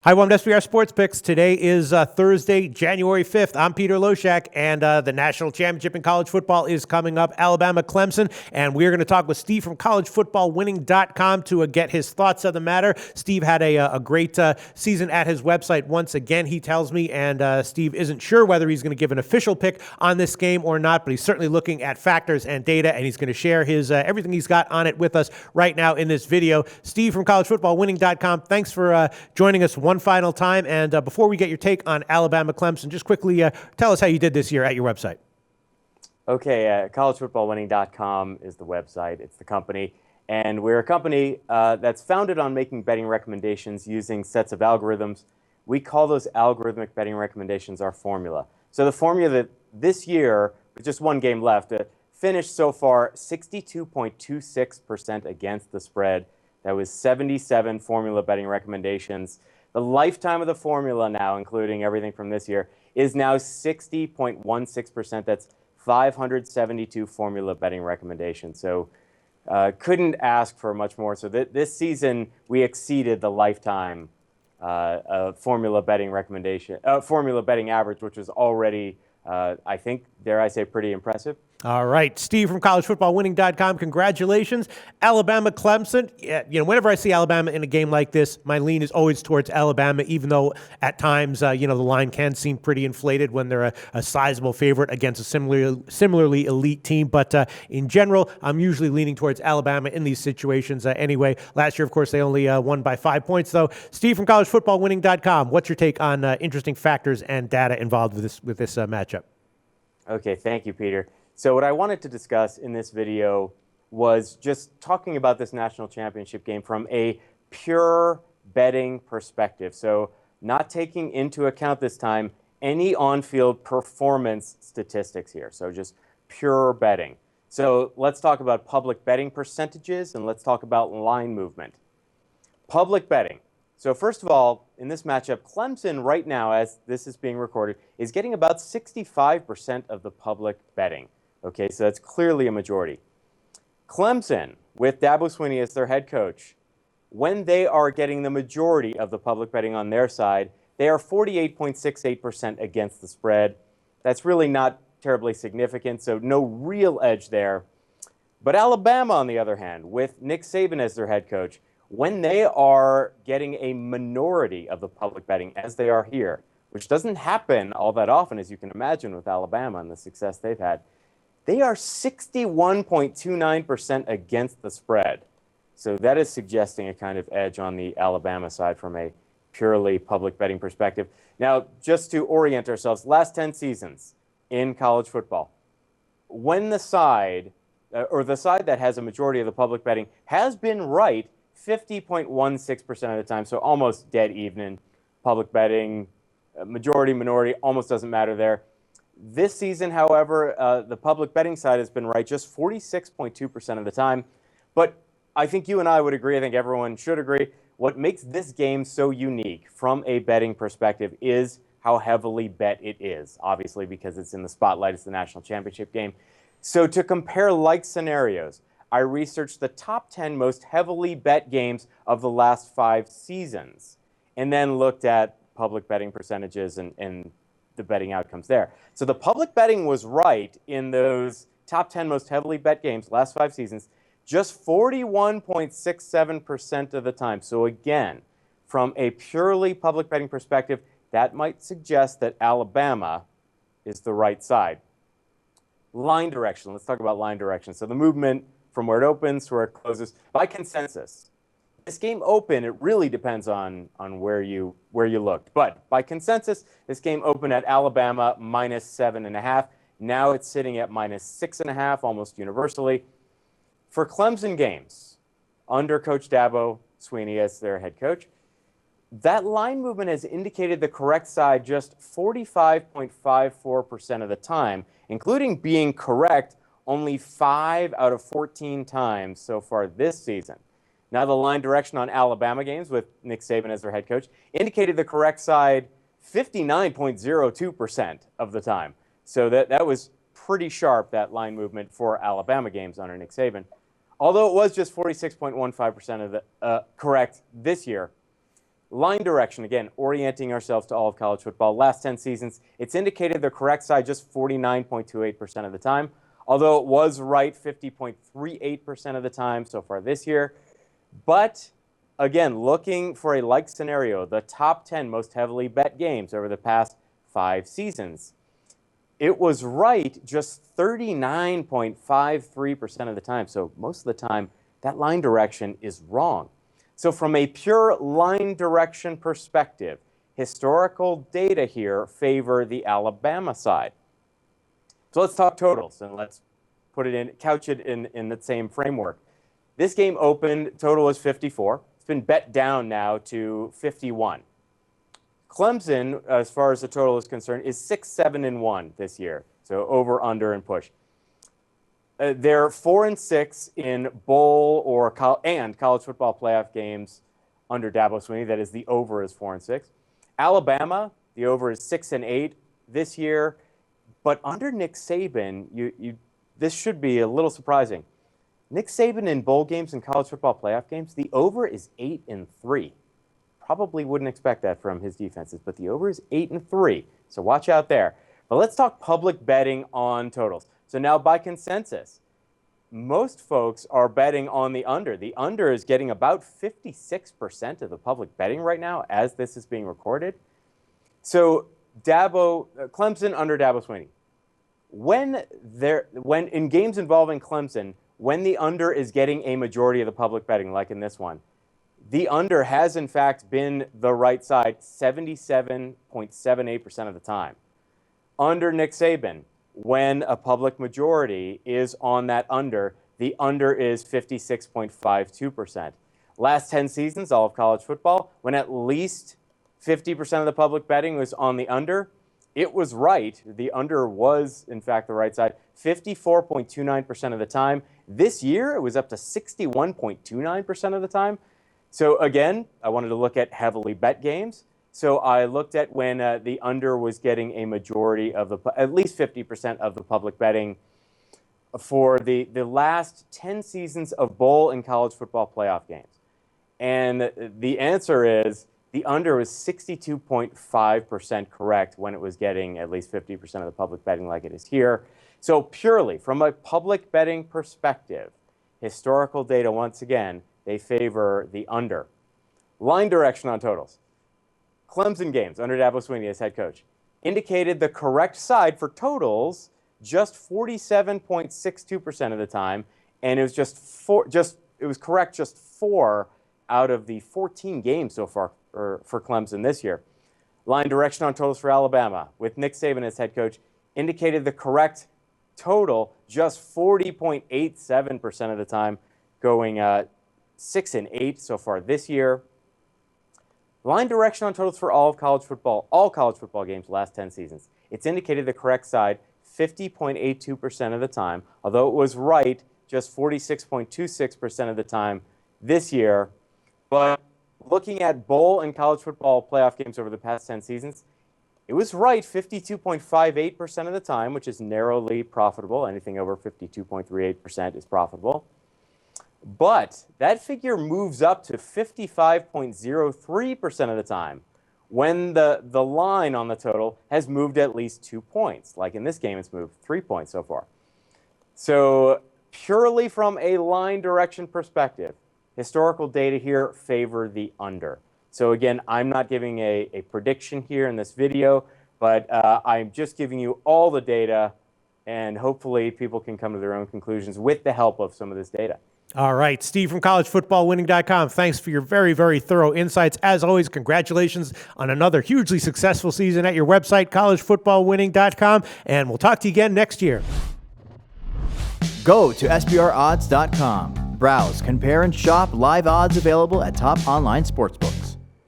Hi, welcome to SBR Sports Picks. Today is Thursday, January 5th. I'm Peter Loshak, and the national championship in college football is coming up, Alabama Clemson, and we're going to talk with Steve from collegefootballwinning.com to get his thoughts on the matter. Steve had a great season at his website once again, he tells me, and Steve isn't sure whether he's going to give an official pick on this game or not, but he's certainly looking at factors and data, and he's going to share his everything he's got on it with us right now in this video. Steve from collegefootballwinning.com, thanks for joining us one final time. And before we get your take on Alabama Clemson, just quickly tell us how you did this year at your website. Okay, collegefootballwinning.com is the website. It's the company. And we're a company that's founded on making betting recommendations using sets of algorithms. We call those algorithmic betting recommendations our formula. So the formula that this year, with just one game left, finished so far 62.26% against the spread. That was 77 formula betting recommendations. The lifetime of the formula now, including everything from this year, is now 60.16%. That's 572 formula betting recommendations. So couldn't ask for much more. So this season, we exceeded the lifetime formula betting average, which was already, I think, dare I say, pretty impressive. All right, Steve from collegefootballwinning.com, congratulations. Alabama Clemson. Yeah, whenever I see Alabama in a game like this, my lean is always towards Alabama, even though at times, the line can seem pretty inflated when they're a sizable favorite against a similarly elite team. But in general, I'm usually leaning towards Alabama in these situations anyway. Last year, of course, they only won by 5 points, though. Steve from collegefootballwinning.com, what's your take on interesting factors and data involved with this matchup? Okay, thank you, Peter. So what I wanted to discuss in this video was just talking about this national championship game from a pure betting perspective. So not taking into account this time any on-field performance statistics here. So just pure betting. So let's talk about public betting percentages and let's talk about line movement. Public betting. So first of all, in this matchup, Clemson right now, as this is being recorded, is getting about 65% of the public betting. Okay, so that's clearly a majority. Clemson, with Dabo Swinney as their head coach, when they are getting the majority of the public betting on their side, they are 48.68% against the spread. That's really not terribly significant, so no real edge there. But Alabama, on the other hand, with Nick Saban as their head coach, when they are getting a minority of the public betting, as they are here, which doesn't happen all that often, as you can imagine, with Alabama and the success they've had, they are 61.29% against the spread. So that is suggesting a kind of edge on the Alabama side from a purely public betting perspective. Now, just to orient ourselves, last 10 seasons in college football, when the side that has a majority of the public betting has been right 50.16% of the time, so almost dead even. Public betting, majority, minority, almost doesn't matter there. This season, however, the public betting side has been right just 46.2% of the time. But I think you and I would agree, I think everyone should agree, what makes this game so unique from a betting perspective is how heavily bet it is, obviously because it's in the spotlight, it's the national championship game. So to compare like scenarios, I researched the top 10 most heavily bet games of the last 5 seasons and then looked at public betting percentages and the betting outcomes there. So the public betting was right in those top 10 most heavily bet games last 5 seasons, just 41.67% of the time. So again, from a purely public betting perspective, that might suggest that Alabama is the right side. Line direction. Let's talk about line direction. So the movement from where it opens to where it closes by consensus. This game open, it really depends on where you looked. But by consensus, this game opened at Alabama minus 7.5. Now it's sitting at minus 6.5 almost universally. For Clemson games, under Coach Dabo Swinney as their head coach, that line movement has indicated the correct side just 45.54% of the time, including being correct only 5 out of 14 times so far this season. Now the line direction on Alabama games with Nick Saban as their head coach indicated the correct side 59.02% of the time. So that was pretty sharp, that line movement for Alabama games under Nick Saban. Although it was just 46.15% of the correct this year, Line direction, again, orienting ourselves to all of college football. Last 10 seasons, it's indicated the correct side just 49.28% of the time, although it was right 50.38% of the time so far this year. But again, looking for a like scenario, the top 10 most heavily bet games over the past 5 seasons. It was right just 39.53% of the time. So most of the time, that line direction is wrong. So from a pure line direction perspective, historical data here favor the Alabama side. So let's talk totals and let's couch it in the same framework. This game opened, total was 54. It's been bet down now to 51. Clemson, as far as the total is concerned, is 6-7-1 this year. So over, under, and push. They're 4-6 in bowl and college football playoff games under Dabo Swinney. That is, the over is 4-6. Alabama, the over is 6-8 this year. But under Nick Saban, this should be a little surprising. Nick Saban in bowl games and college football playoff games, the over is 8-3. Probably wouldn't expect that from his defenses, but the over is 8-3. So watch out there. But let's talk public betting on totals. So now by consensus, most folks are betting on the under. The under is getting about 56% of the public betting right now as this is being recorded. So Clemson under Dabo Swinney. When in games involving Clemson, when the under is getting a majority of the public betting, like in this one, the under has in fact been the right side 77.78% of the time. Under Nick Saban, when a public majority is on that under, the under is 56.52%. Last 10 seasons, all of college football, when at least 50% of the public betting was on the under, it was right. The under was, in fact, the right side, 54.29% of the time. This year, it was up to 61.29% of the time. So again, I wanted to look at heavily bet games. So I looked at when the under was getting a majority of at least 50% of the public betting for the last 10 seasons of bowl and college football playoff games. And the answer is the under was 62.5% correct when it was getting at least 50% of the public betting like it is here. So purely from a public betting perspective, historical data, once again, they favor the under. Line direction on totals. Clemson games under Dabo Swinney as head coach indicated the correct side for totals just 47.62% of the time, and it was it was correct just 4 out of the 14 games so far for Clemson this year. Line direction on totals for Alabama with Nick Saban as head coach indicated the correct total just 40.87% of the time, going 6-8 so far this year. Line direction on totals for all college football games last 10 seasons. It's indicated the correct side 50.82% of the time, although it was right just 46.26% of the time this year. But looking at bowl and college football playoff games over the past 10 seasons, it was right 52.58% of the time, which is narrowly profitable. Anything over 52.38% is profitable. But that figure moves up to 55.03% of the time when the line on the total has moved at least 2 points. Like in this game, it's moved 3 points so far. So purely from a line direction perspective, historical data here favor the under. So again, I'm not giving a prediction here in this video, but I'm just giving you all the data, and hopefully people can come to their own conclusions with the help of some of this data. All right, Steve from collegefootballwinning.com. Thanks for your very, very thorough insights. As always, congratulations on another hugely successful season at your website, collegefootballwinning.com, and we'll talk to you again next year. Go to SBRodds.com. Browse, compare, and shop live odds available at top online sportsbooks.